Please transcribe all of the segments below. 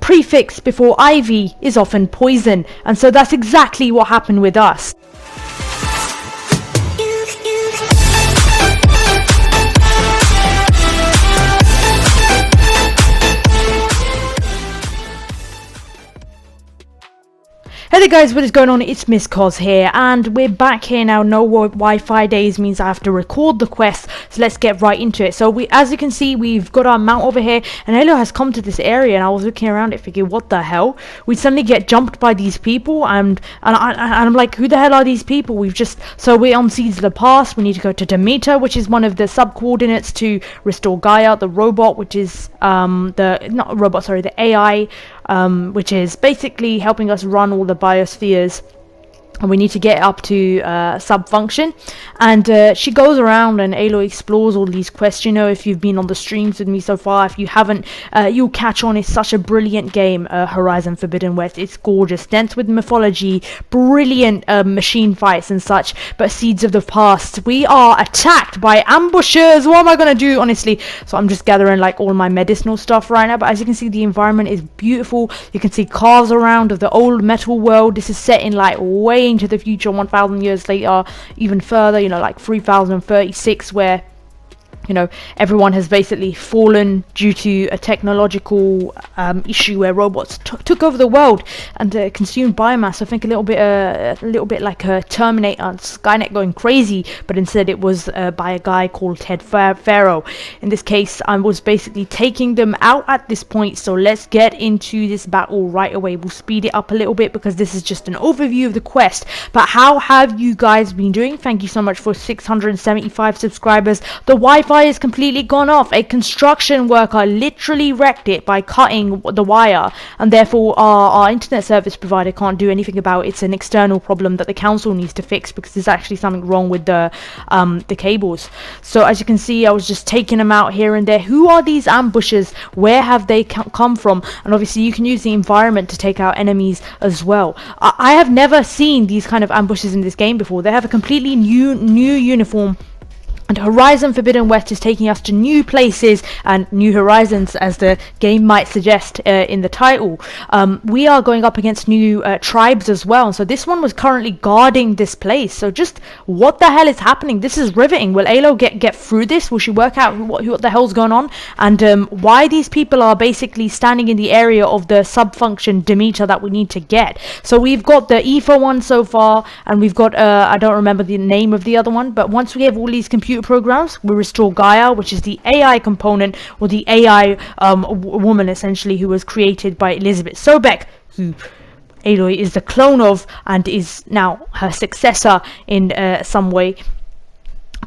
prefix before ivy is often poison, and so that's exactly what happened with us. Hey there guys, what is going on? It's Miss C.O.Z here, and we're back here now. No Wi-Fi days means I have to record the quest, so let's get right into it. So as you can see, we've got our mount over here, and Halo has come to this area, and I was looking around it thinking, what the hell? We suddenly get jumped by these people, and I'm like, who the hell are these people? So we're on Seeds of the Past. We need to go to Demeter, which is one of the sub-coordinates to restore Gaia, the robot, which is the AI, which is basically helping us run all the biospheres, and we need to get up to sub-function. And she goes around and Aloy explores all these quests. You know, if you've been on the streams with me so far, if you haven't, you'll catch on. It's such a brilliant game, Horizon Forbidden West. It's gorgeous, dense with mythology, brilliant machine fights and such. But Seeds of the Past, we are attacked by ambushers. What am I gonna do, honestly? So I'm just gathering like all my medicinal stuff right now. But as you can see, the environment is beautiful. You can see cars around of the old metal world. This is set in like way into the future, 1,000 years later, even further, you know, like 3036, where, you know, everyone has basically fallen due to a technological issue where robots took over the world and consumed biomass. I think a little bit like a Terminator, Skynet going crazy, but instead it was by a guy called Ted Pharaoh. In this case, I was basically taking them out at this point. So let's get into this battle right away. We'll speed it up a little bit because this is just an overview of the quest. But how have you guys been doing? Thank you so much for 675 subscribers. The Wi-Fi is completely gone off. A construction worker literally wrecked it by cutting the wire, and therefore our internet service provider can't do anything about it. It's an external problem that the council needs to fix because there's actually something wrong with the cables. So as you can see, I was just taking them out here and there. Who are these ambushers? Where have they come from? And obviously you can use the environment to take out enemies as well. I have never seen these kind of ambushes in this game before. They have a completely new uniform. And Horizon Forbidden West is taking us to new places and new horizons, as the game might suggest in the title. We are going up against new tribes as well. And so this one was currently guarding this place. So just what the hell is happening? This is riveting. Will Alo get through this? Will she work out what the hell's going on? And why these people are basically standing in the area of the sub-function Demeter that we need to get. So we've got the EFA one so far, and we've got, I don't remember the name of the other one, but once we have all these computer programs, we restore Gaia, which is the AI component, or the AI woman essentially, who was created by Elizabeth Sobek, who Aloy is the clone of and is now her successor in some way.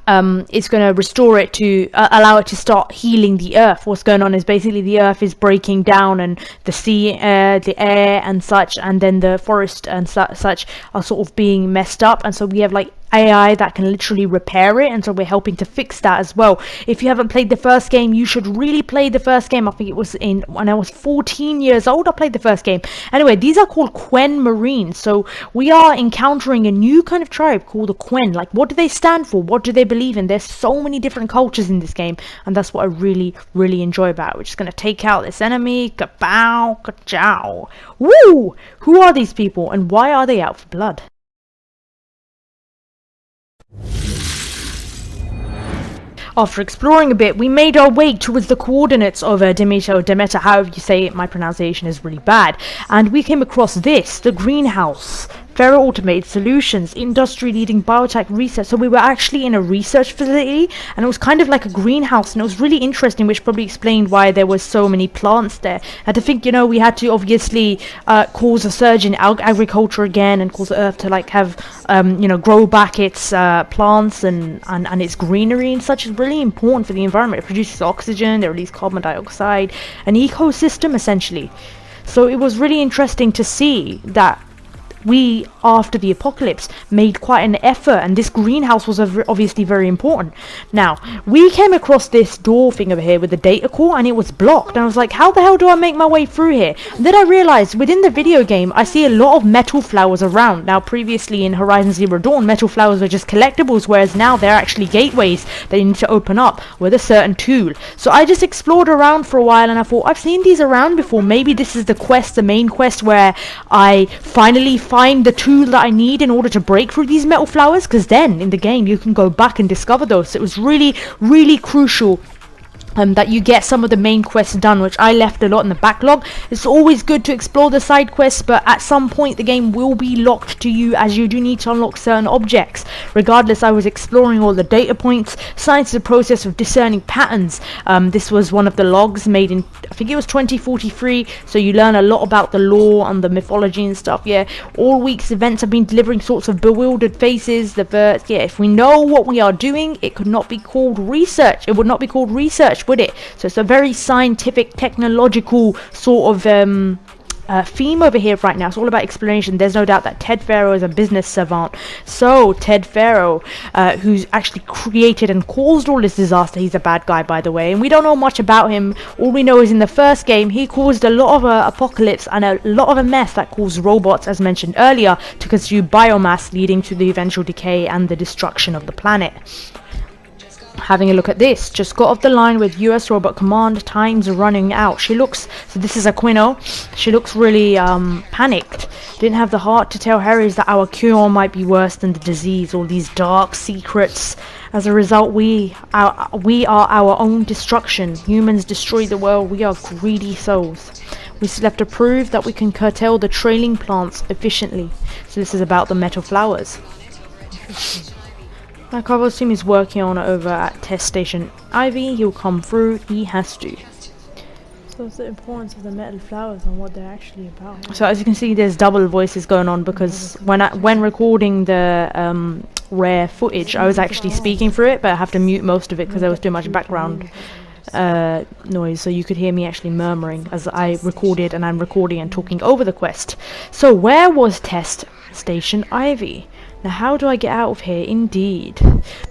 It's going to restore it to allow it to start healing the earth. What's going on is basically the earth is breaking down, and the sea, the air and such, and then the forest and such are sort of being messed up, and so we have like AI that can literally repair it, and so we're helping to fix that as well. If you haven't played the first game, you should really play the first game. I think it was when I was 14 years old I played the first game. Anyway, these are called Quen Marines. So we are encountering a new kind of tribe called the Quen. Like, what do they stand for? What do they believe in? There's so many different cultures in this game, and that's what I really enjoy about it. We're just gonna take out this enemy. Kapow, ka-chow. Woo! Who are these people, and why are they out for blood? After exploring a bit, we made our way towards the coordinates of Demeter, or Demeter, however you say it. My pronunciation is really bad. And we came across this, the greenhouse. Ferro Automated Solutions, industry-leading biotech research. So we were actually in a research facility, and it was kind of like a greenhouse, and it was really interesting, which probably explained why there was so many plants there. And to think, you know, we had to obviously cause a surge in agriculture again, and cause the earth to like have, you know, grow back its plants and its greenery and such is really important for the environment. It produces oxygen, they release carbon dioxide, an ecosystem essentially. So it was really interesting to see that we, after the apocalypse, made quite an effort, and this greenhouse was obviously very important. Now, we came across this door thing over here with the data core, and it was blocked, and I was like, how the hell do I make my way through here? And then I realized within the video game I see a lot of metal flowers around. Now, previously in Horizon Zero Dawn, metal flowers were just collectibles, whereas now they're actually gateways that you need to open up with a certain tool. So I just explored around for a while, and I thought, I've seen these around before. Maybe this is the quest, the main quest, where I finally find the tool that I need in order to break through these metal flowers, because then in the game you can go back and discover those. So it was really, really crucial that you get some of the main quests done, which I left a lot in the backlog. It's always good to explore the side quests, but at some point the game will be locked to you, as you do need to unlock certain objects. Regardless, I was exploring all the data points, science the process of discerning patterns. This was one of the logs made in, I think it was 2043, so you learn a lot about the lore and the mythology and stuff. Yeah, all week's events have been delivering sorts of bewildered faces. Yeah, if we know what we are doing, it could not be called research. It would not be called research, would it? So it's a very scientific, technological sort of theme over here right now. It's all about exploration. There's no doubt that Ted Faro is a business savant. So Ted Faro, who's actually created and caused all this disaster, he's a bad guy, by the way, and we don't know much about him. All we know is in the first game he caused a lot of apocalypse and a lot of a mess that caused robots, as mentioned earlier, to consume biomass, leading to the eventual decay and the destruction of the planet. Having a look at this, just got off the line with US Robot Command, time's running out. She looks, so this is Aquino, she looks really panicked. Didn't have the heart to tell Harris that our cure might be worse than the disease, all these dark secrets. As a result, we are our own destruction. Humans destroy the world, we are greedy souls. We still have to prove that we can curtail the trailing plants efficiently. So this is about the metal flowers. Like I assume he's working on it over at Test Station Ivy. He'll come through. He has to. So it's the importance of the metal flowers and what they're actually about. So as you can see, there's double voices going on, because when recording the rare footage, I was actually speaking through it, but I have to mute most of it because there was too much background noise, so you could hear me actually murmuring as I recorded, and I'm recording and talking over the quest. So where was Test Station Ivy? Now, how do I get out of here? Indeed.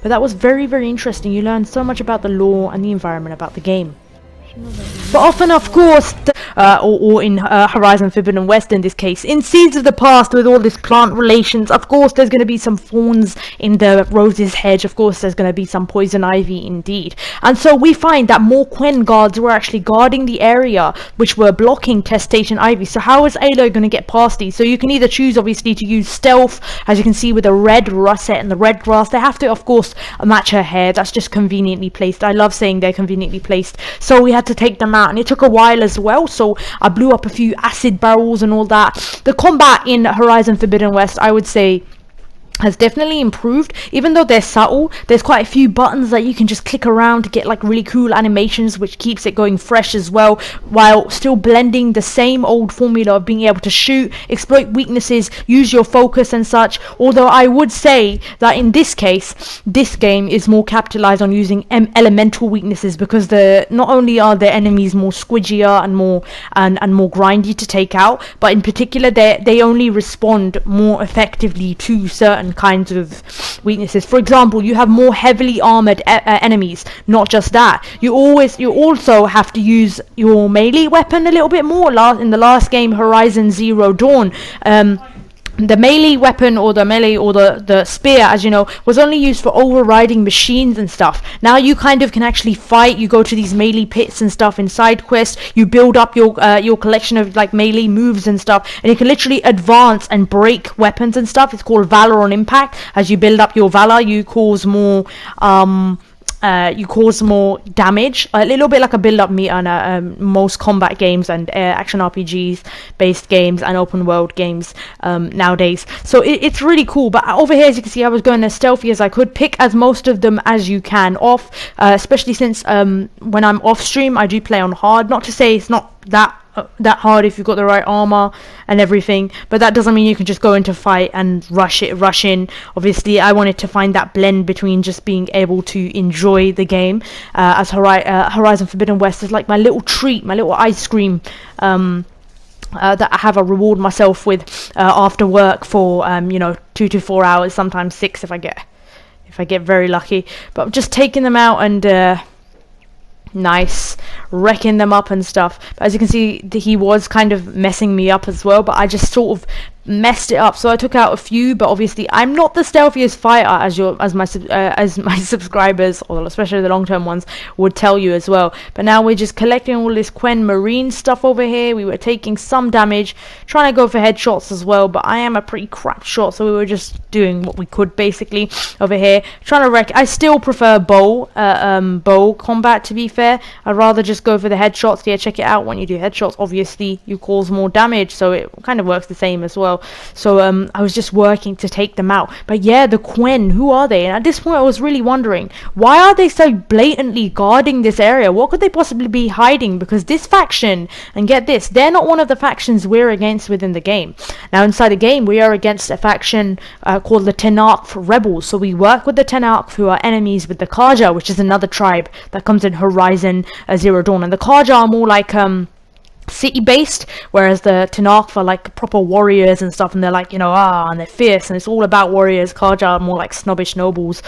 But that was very, very interesting. You learned so much about the lore and the environment about the game. But often, of course, or in Horizon Forbidden West in this case, in Seeds of the Past, with all this plant relations, of course there's going to be some thorns in the rose's hedge, of course there's going to be some poison ivy indeed. And so we find that more Quen guards were actually guarding the area which were blocking Test Station Ivy. So how is Aloy going to get past these? So you can either choose, obviously, to use stealth, as you can see with the red russet and the red grass. They have to, of course, match her hair. That's just conveniently placed. I love saying they're conveniently placed. So we had to take them out, and it took a while as well, so I blew up a few acid barrels and all that. The combat in Horizon Forbidden West, I would say, has definitely improved. Even though they're subtle, there's quite a few buttons that you can just click around to get like really cool animations, which keeps it going fresh as well, while still blending the same old formula of being able to shoot, exploit weaknesses, use your focus and such. Although I would say that in this case, this game is more capitalized on using elemental weaknesses, because not only are the enemies more squidgier and more grindy to take out, but in particular they only respond more effectively to certain kinds of weaknesses. For example, you have more heavily armored enemies. Not just that, you also have to use your melee weapon a little bit more. In the last game, Horizon Zero Dawn, the melee weapon, or the spear, as you know, was only used for overriding machines and stuff. Now you kind of can actually fight. You go to these melee pits and stuff in side quests. You build up your collection of like melee moves and stuff, and you can literally advance and break weapons and stuff. It's called Valor on Impact. As you build up your Valor, you cause more damage, a little bit like a build-up meter on most combat games and action RPGs based games and open world games nowadays. So it's really cool. But over here, as you can see, I was going as stealthy as I could. Pick as most of them as you can off, especially since when I'm off stream I do play on hard. Not to say it's not that hard if you've got the right armor and everything, but that doesn't mean you can just go into fight and rush in. Obviously I wanted to find that blend between just being able to enjoy the game, as Horizon Forbidden West is like my little treat, my little ice cream that I have a reward myself with. after work for 2 to 4 hours, sometimes 6 if I get very lucky. But I'm just taking them out and nice, wrecking them up and stuff. But as you can see, he was kind of messing me up as well, but I just sort of messed it up. So I took out a few, but obviously I'm not the stealthiest fighter, as my subscribers, or especially the long-term ones, would tell you as well. But now we're just collecting all this Quen Marine stuff over here. We were taking some damage, trying to go for headshots as well, but I am a pretty crap shot, so we were just doing what we could basically over here, trying to wreck. I still prefer bow combat, to be fair. I'd rather just go for the headshots. Yeah, check it out. When you do headshots, obviously you cause more damage, so it kind of works the same as well. So I was just working to take them out. But yeah, the Quen, who are they? And at this point I was really wondering, why are they so blatantly guarding this area? What could they possibly be hiding? Because this faction, and get this, they're not one of the factions we're against within the game. Now inside the game we are against a faction called the Tenarch Rebels. So we work with the Tenarch, who are enemies with the Karja, which is another tribe that comes in Horizon Zero Dawn. And the Karja are more like city based, whereas the Tenarch are like proper warriors and stuff, and they're like, and they're fierce, and it's all about warriors. Karja are more like snobbish nobles,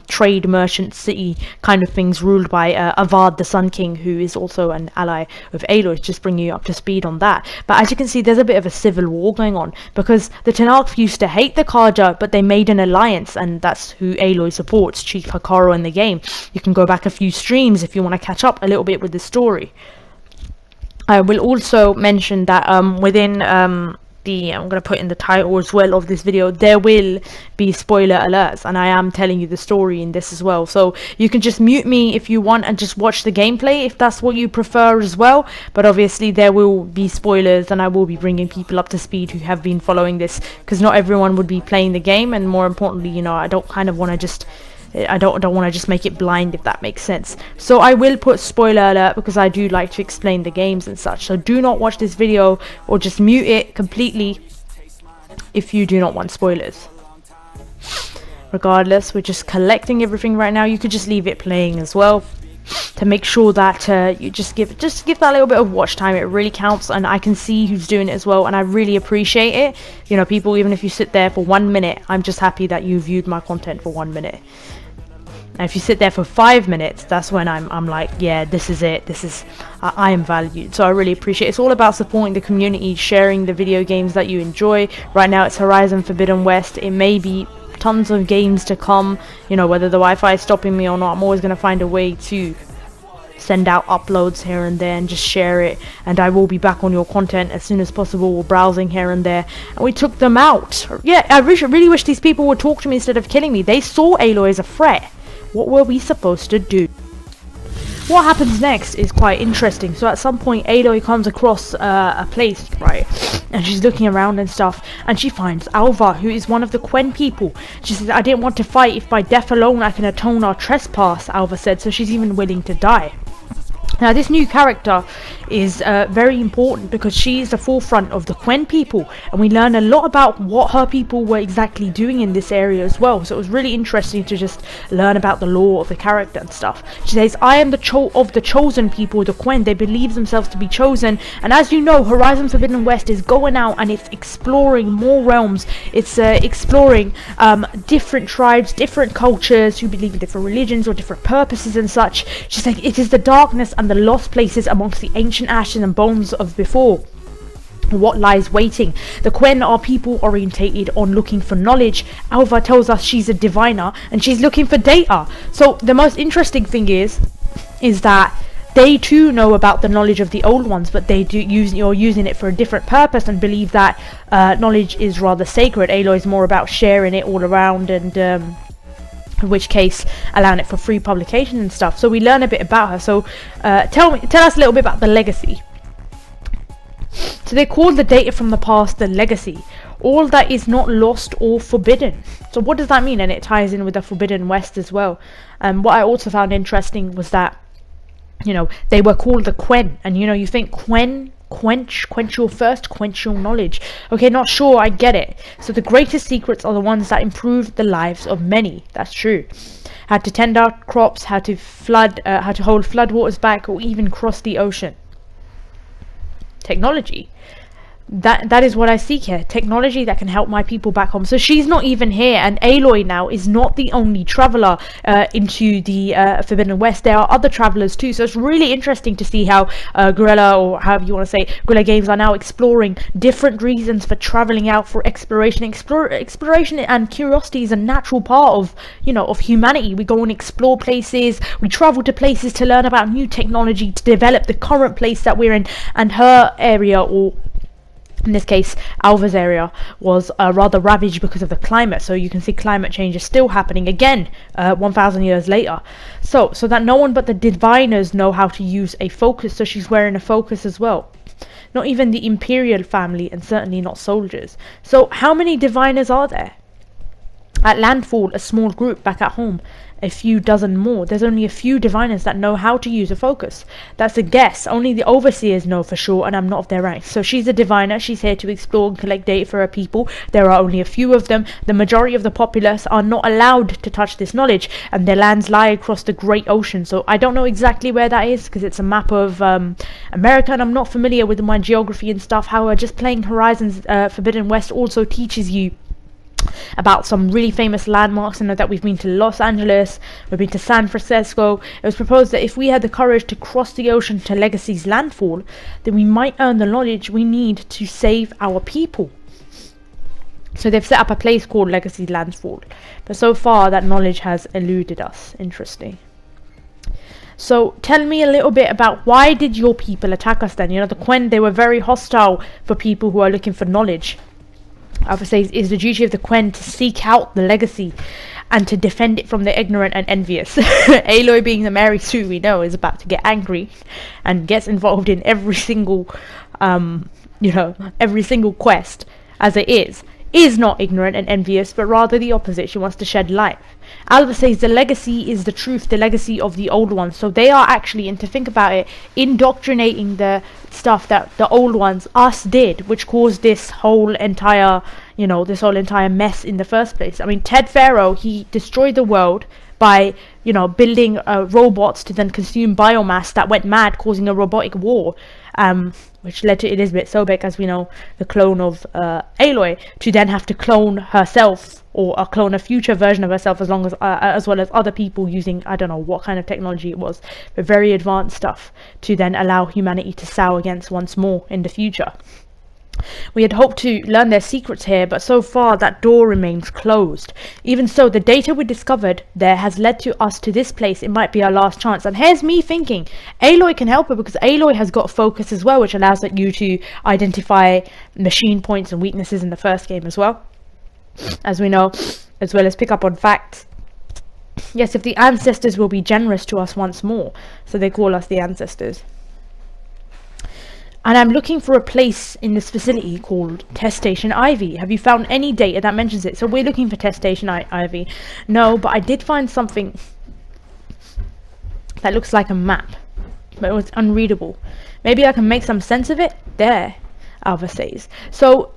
trade merchant city kind of things, ruled by Avad the Sun King, who is also an ally of Aloy. Just bringing you up to speed on that. But as you can see, there's a bit of a civil war going on, because the Tenarch used to hate the Karja, but they made an alliance, and that's who Aloy supports, Chief Hakaro in the game. You can go back a few streams if you want to catch up a little bit with the story. I will also mention that within I'm going to put in the title as well of this video, there will be spoiler alerts, and I am telling you the story in this as well. So you can just mute me if you want and just watch the gameplay if that's what you prefer as well. But obviously there will be spoilers, and I will be bringing people up to speed who have been following this, because not everyone would be playing the game, and more importantly, I don't want to just make it blind, if that makes sense. So I will put spoiler alert, because I do like to explain the games and such. So do not watch this video, or just mute it completely if you do not want spoilers. Regardless, we're just collecting everything right now. You could just leave it playing as well, to make sure that you just give that little bit of watch time. It really counts, and I can see who's doing it as well, and I really appreciate it. People, even if you sit there for 1 minute, I'm just happy that you viewed my content for 1 minute. And if you sit there for 5 minutes, that's when I'm like, yeah, this is it. I am valued. So I really appreciate it. It's all about supporting the community, sharing the video games that you enjoy. Right now it's Horizon Forbidden West. It may be tons of games to come. Whether the Wi-Fi is stopping me or not, I'm always going to find a way to send out uploads here and there and just share it. And I will be back on your content as soon as possible. We're browsing here and there, and we took them out. Yeah, I really wish these people would talk to me instead of killing me. They saw Aloy as a threat. What were we supposed to do? What happens next is quite interesting. So at some point Aloy comes across a place, right, and she's looking around and stuff, and she finds Alva, who is one of the Quen people. She says, I didn't want to fight if by death alone I can atone our trespass, Alva said, so she's even willing to die. Now this new character is very important, because she's the forefront of the Quen people, and we learn a lot about what her people were exactly doing in this area as well. So it was really interesting to just learn about the lore of the character and stuff. She says, I am the chosen people, the Quen. They believe themselves to be chosen, and as you know, Horizon Forbidden West is going out and it's exploring more realms. It's exploring different tribes, different cultures who believe in different religions or different purposes and such. She's like, it is the darkness and the lost places amongst the ancient ashes and bones of before what lies waiting. The Quen are people orientated on looking for knowledge. Alva tells us she's a diviner and she's looking for data. So the most interesting thing is that they too know about the knowledge of the old ones, but they do using it for a different purpose, and believe that knowledge is rather sacred. Aloy is more about sharing it all around, and in which case allowing it for free publication and stuff. So we learn a bit about her. So tell us a little bit about the legacy. So they call the data from the past the legacy, all that is not lost or forbidden. So what does that mean? And it ties in with the Forbidden West as well. What I also found interesting was that they were called the Quen, and you think Quen, quench your thirst, quench your knowledge. Okay, not sure, I get it. So the greatest secrets are the ones that improve the lives of many. That's true. How to tend our crops, how to hold flood waters back, or even cross the ocean. Technology. that is what I seek here. Technology that can help my people back home. So she's not even here, and Aloy now is not the only traveler into the Forbidden West. There are other travelers too. So it's really interesting to see how Guerrilla, or however you want to say, Guerrilla Games are now exploring different reasons for traveling out for exploration. Exploration and curiosity is a natural part of, you know, of humanity. We go and explore places. We travel to places to learn about new technology, to develop the current place that we're in. And her area, or in this case Alva's area, was rather ravaged because of the climate. So you can see climate change is still happening again 1,000 years later. So that no one but the diviners know how to use a focus. So she's wearing a focus as well. Not even the imperial family, and certainly not soldiers. So how many diviners are there? At landfall, a small group. Back at home, a few dozen more. There's only a few diviners that know how to use a focus. That's a guess. Only the overseers know for sure, and I'm not of their rank. So she's a diviner. She's here to explore and collect data for her people. There are only a few of them. The majority of the populace are not allowed to touch this knowledge, and their lands lie across the great ocean. So I don't know exactly where that is, because it's a map of America, and I'm not familiar with my geography and stuff. However, just playing Horizons Forbidden West also teaches you about some really famous landmarks. I know that we've been to Los Angeles, we've been to San Francisco. It was proposed that if we had the courage to cross the ocean to Legacy's landfall, then we might earn the knowledge we need to save our people. So they've set up a place called Legacy's landfall, but so far that knowledge has eluded us. Interesting. So tell me a little bit about, why did your people attack us then? You know, the Quen, they were very hostile for people who are looking for knowledge. I would say is the duty of the Quen to seek out the legacy and to defend it from the ignorant and envious. Aloy, being the Mary Sue we know, is about to get angry and gets involved in every single every single quest, as it is not ignorant and envious, but rather the opposite. She wants to shed light. Alva says the legacy is the truth, the legacy of the old ones. So they are actually, and to think about it, indoctrinating the stuff that the old ones, us, did, which caused this whole entire mess in the first place. I mean, Ted Pharaoh, he destroyed the world by, building robots to then consume biomass that went mad, causing a robotic war, which led to Elizabeth Sobek, as we know, the clone of Aloy, to then have to clone herself, or clone a future version of herself, as well as other people using, I don't know what kind of technology it was, but very advanced stuff, to then allow humanity to sow against once more in the future. We had hoped to learn their secrets here, but so far that door remains closed. Even so, the data we discovered there has led to us to this place. It might be our last chance. And here's me thinking, Aloy can help her, because Aloy has got focus as well, which allows you to identify machine points and weaknesses in the first game as well, as we know, as well as pick up on facts. Yes, if the ancestors will be generous to us once more, so they call us the ancestors. And I'm looking for a place in this facility called Test Station Ivy. Have you found any data that mentions it? So we're looking for Test Station Ivy. No, but I did find something that looks like a map, but it was unreadable. Maybe I can make some sense of it. There, Alva says. So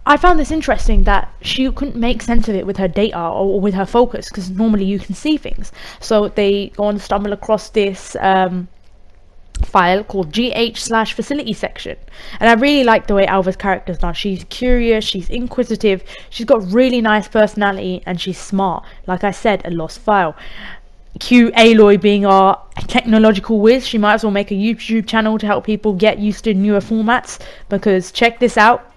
I found this interesting, that she couldn't make sense of it with her data or with her focus, because normally you can see things. So they go and stumble across this file called GH/facility section, and I really like the way Alva's character is done. She's curious, she's inquisitive, she's got really nice personality, and she's smart. Like I said, a lost file. Cue Aloy being our technological whiz. She might as well make a YouTube channel to help people get used to newer formats, because check this out.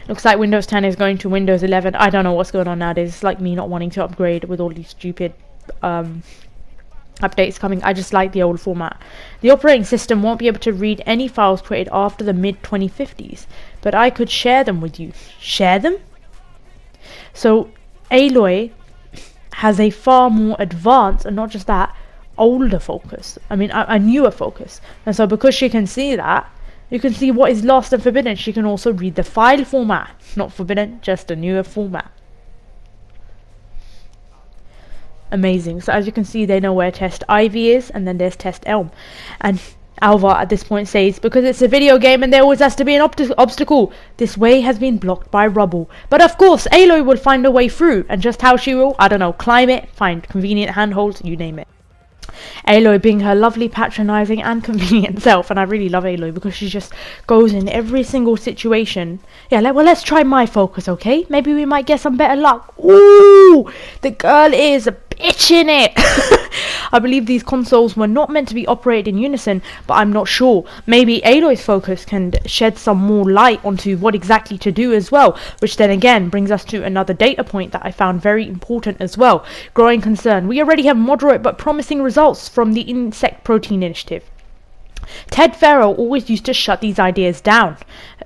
Looks like Windows 10 is going to Windows 11. I don't know what's going on nowadays. It's like me not wanting to upgrade with all these stupid updates coming. I just like the old format. The operating system won't be able to read any files created after the mid-2050s, but I could share them with you. Share them? So Aloy has a far more advanced, and not just that, older focus. I mean, a newer focus. And so because she can see that, you can see what is lost and forbidden. She can also read the file format. Not forbidden, just a newer format. Amazing. So as you can see, they know where Test Ivy is, and then there's Test Elm. And Alva at this point says, because it's a video game and there always has to be an obstacle, this way has been blocked by rubble. But of course, Aloy will find a way through, and just how she will, I don't know, climb it, find convenient handholds, you name it. Aloy being her lovely, patronising and convenient self, and I really love Aloy because she just goes in every single situation. Yeah, let's try my focus, okay? Maybe we might get some better luck. Ooh, the girl is a bitch in it. I believe these consoles were not meant to be operated in unison, but I'm not sure. Maybe Aloy's focus can shed some more light onto what exactly to do as well, which then again brings us to another data point that I found very important as well. Growing concern. We already have moderate but promising results from the Insect Protein Initiative. Ted Farrell always used to shut these ideas down.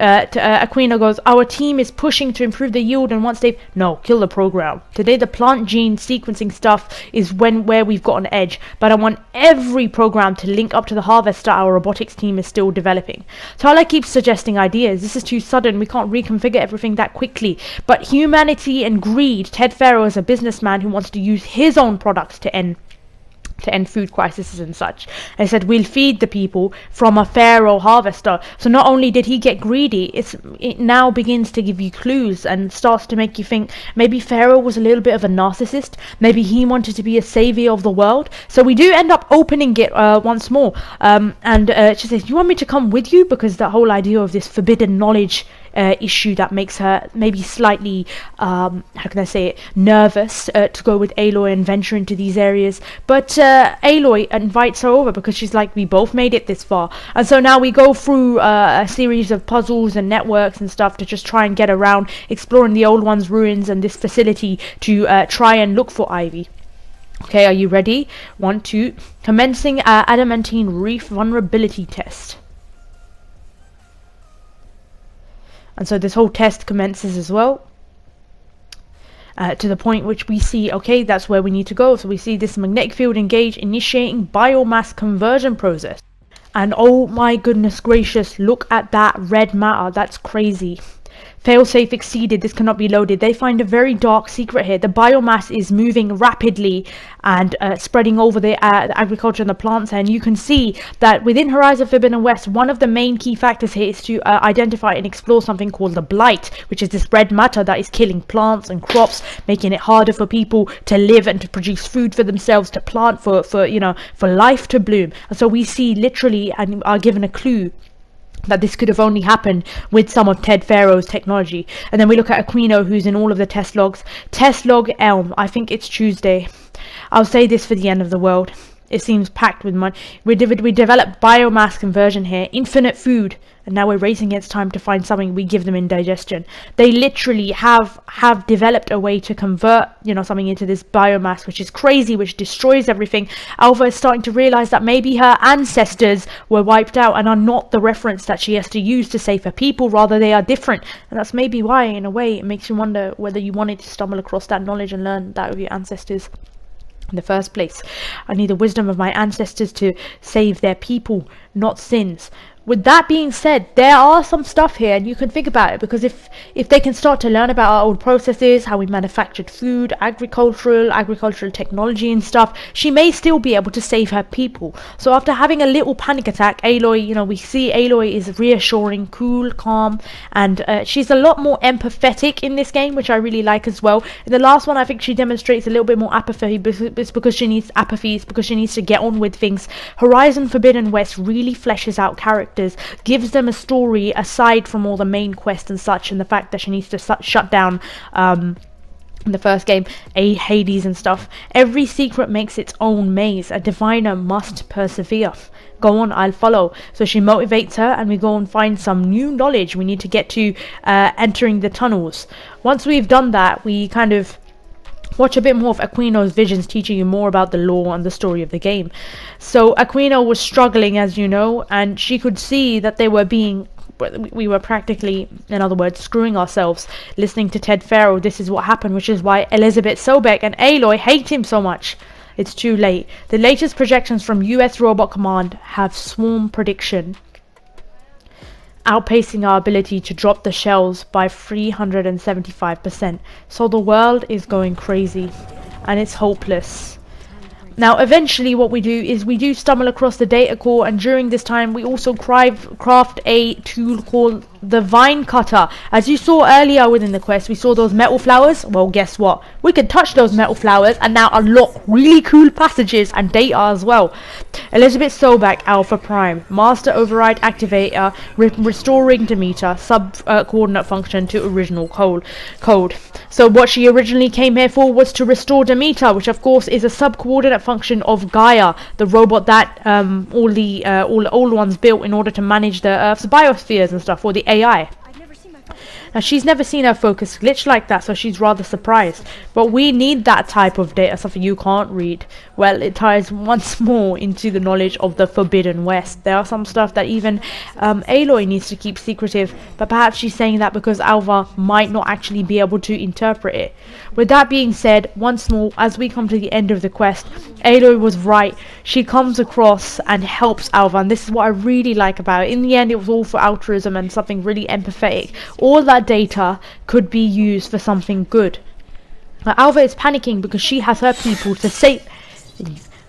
Aquino goes, our team is pushing to improve the yield, and once they've... No, kill the program. Today the plant gene sequencing stuff is where we've got an edge, but I want every program to link up to the harvester our robotics team is still developing. Tyler keeps suggesting ideas. This is too sudden. We can't reconfigure everything that quickly. But humanity and greed. Ted Farrell is a businessman who wants to use his own products to end food crises and such. And he said, we'll feed the people from a pharaoh harvester. So not only did he get greedy, it now begins to give you clues and starts to make you think maybe Pharaoh was a little bit of a narcissist. Maybe he wanted to be a savior of the world. So we do end up opening it once more. And she says, you want me to come with you? Because the whole idea of this forbidden knowledge issue that makes her maybe slightly, how can I say it, nervous to go with Aloy and venture into these areas. But Aloy invites her over because she's like, we both made it this far. And so now we go through a series of puzzles and networks and stuff to just try and get around, exploring the old one's ruins and this facility to try and look for Ivy. Okay, are you ready? 1, 2. Commencing adamantine reef vulnerability test. And so this whole test commences as well. To the point which we see, okay, that's where we need to go. So we see this magnetic field engage, initiating biomass conversion process. And oh my goodness gracious, look at that red matter. That's crazy. Failsafe exceeded. This cannot be loaded. They find a very dark secret here. The biomass is moving rapidly and spreading over the agriculture and the plants. And you can see that within Horizon Forbidden West, one of the main key factors here is to identify and explore something called the blight, which is this red matter that is killing plants and crops, making it harder for people to live and to produce food for themselves, to plant for life to bloom. And so we see literally and are given a clue that this could have only happened with some of Ted Farrow's technology. And then we look at Aquino, who's in all of the test logs. Test log Elm, I think it's Tuesday. I'll say this for the end of the world. It seems packed with money. We developed biomass conversion here, infinite food, and now we're racing against time to find something we give them in digestion. They literally have developed a way to convert, something into this biomass, which is crazy, which destroys everything. Alpha is starting to realize that maybe her ancestors were wiped out and are not the reference that she has to use to save her people, rather they are different. And that's maybe why, in a way, it makes you wonder whether you wanted to stumble across that knowledge and learn that of your ancestors in the first place. I need the wisdom of my ancestors to save their people, not sins. With that being said, there are some stuff here, and you can think about it, because if they can start to learn about our old processes, how we manufactured food, agricultural technology and stuff, she may still be able to save her people. So after having a little panic attack, Aloy, we see Aloy is reassuring, cool, calm, and she's a lot more empathetic in this game, which I really like as well. In the last one, I think she demonstrates a little bit more apathy. It's because she needs apathy, it's because she needs to get on with things. Horizon Forbidden West really fleshes out characters, gives them a story aside from all the main quests and such, and the fact that she needs to shut down in the first game Hades and stuff. Every secret makes its own maze. A diviner must persevere. Go on, I'll follow. So she motivates her, and we go and find some new knowledge. We need to get to entering the tunnels. Once we've done that, we kind of watch a bit more of Aquino's visions, teaching you more about the lore and the story of the game. So Aquino was struggling, as you know, and she could see that we were practically, in other words, screwing ourselves listening to Ted Farrell. This is what happened, which is why Elizabeth Sobek and Aloy hate him so much. It's too late. The latest projections from US Robot Command have swarm prediction, outpacing our ability to drop the shells by 375%. So the world is going crazy, and it's hopeless. Now, eventually what we do is we stumble across the data core, and during this time we also craft a tool called the vine cutter. As you saw earlier within the quest, we saw those metal flowers. Well, guess what? We can touch those metal flowers and now unlock really cool passages and data as well. Elizabeth Sobek, Alpha Prime, Master Override Activator, restoring Demeter, sub-coordinate function to original code. So what she originally came here for was to restore Demeter, which of course is a sub-coordinate function of Gaia, the robot that all the old ones built in order to manage the Earth's biospheres and stuff, or the AI. Now, she's never seen her focus glitch like that, so she's rather surprised. But we need that type of data, something you can't read. Well, it ties once more into the knowledge of the Forbidden West. There are some stuff that even Aloy needs to keep secretive, but perhaps she's saying that because Alva might not actually be able to interpret it. With that being said, once more, as we come to the end of the quest, Aloy was right. She comes across and helps Alva, and this is what I really like about it. In the end, it was all for altruism and something really empathetic. All that data could be used for something good. Now, Alva is panicking because she has her people to save.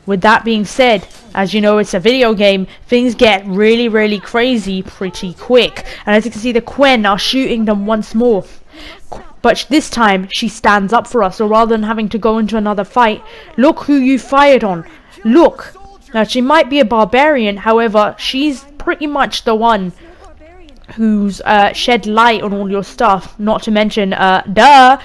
With that being said, as you know, it's a video game, things get really crazy pretty quick. And as you can see, the Quen are shooting them once more. But this time, she stands up for us. So rather than having to go into another fight, look who you fired on. Look. Now, she might be a barbarian. However, she's pretty much the one who's shed light on all your stuff. Not to mention,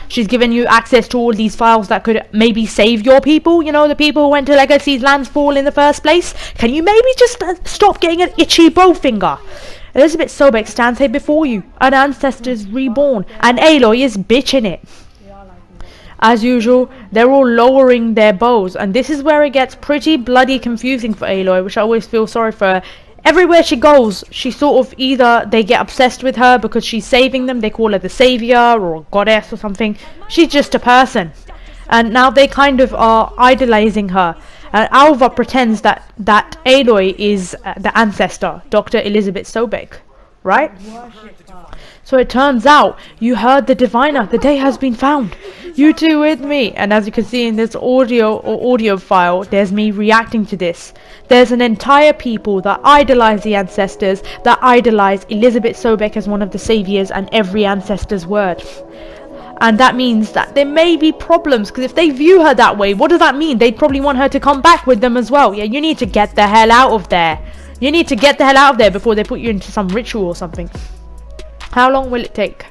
she's given you access to all these files that could maybe save your people. You know, the people who went to Legacy's Landfall in the first place. Can you maybe just stop getting an itchy bow finger? Elizabeth Sobek stands here before you, an ancestor is reborn, and Aloy is bitching it. As usual, they're all lowering their bows, and this is where it gets pretty bloody confusing for Aloy, which I always feel sorry for her. Everywhere she goes, she sort of either they get obsessed with her because she's saving them, they call her the savior or a goddess or something. She's just a person. And now they kind of are idolizing her. Alva pretends that Aloy is the ancestor, Dr. Elizabeth Sobek, right? So it turns out, you heard the diviner, the day has been found. You two with me. And as you can see in this audio file, there's me reacting to this. There's an entire people that idolize the ancestors, that idolize Elizabeth Sobek as one of the saviors and every ancestor's word. And that means that there may be problems, because if they view her that way, what does that mean? They'd probably want her to come back with them as well. Yeah, you need to get the hell out of there. You need to get the hell out of there before they put you into some ritual or something. How long will it take?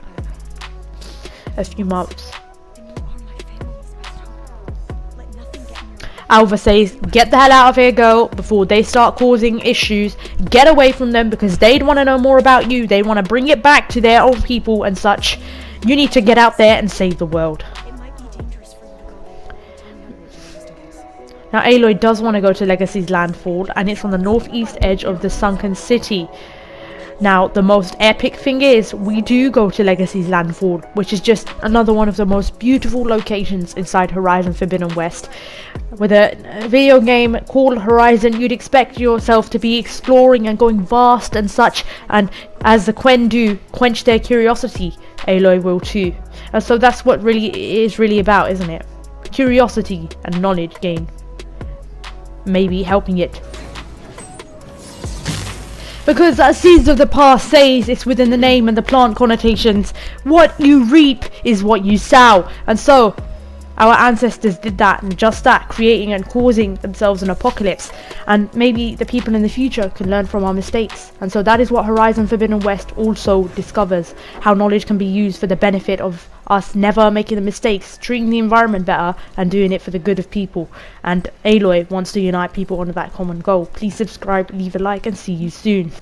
A few months. Alva says, get the hell out of here, girl, before they start causing issues. Get away from them, because they'd want to know more about you. They want to bring it back to their own people and such. You need to get out there and save the world. Now, Aloy does want to go to Legacy's Landfall, and it's on the northeast edge of the sunken city. Now, the most epic thing is, we do go to Legacy's Landfall, which is just another one of the most beautiful locations inside Horizon Forbidden West. With a video game called Horizon, you'd expect yourself to be exploring and going vast and such, and as the Quen do, quench their curiosity, Aloy will too. And so that's what really is really about, isn't it? Curiosity and knowledge gain. Maybe helping it. Because as Seeds of the Past says, it's within the name and the plant connotations. What you reap is what you sow. And so, our ancestors did that and just that, creating and causing themselves an apocalypse. And maybe the people in the future can learn from our mistakes. And so that is what Horizon Forbidden West also discovers. How knowledge can be used for the benefit of us never making the mistakes, treating the environment better, and doing it for the good of people. And Aloy wants to unite people under that common goal. Please subscribe, leave a like, and see you soon.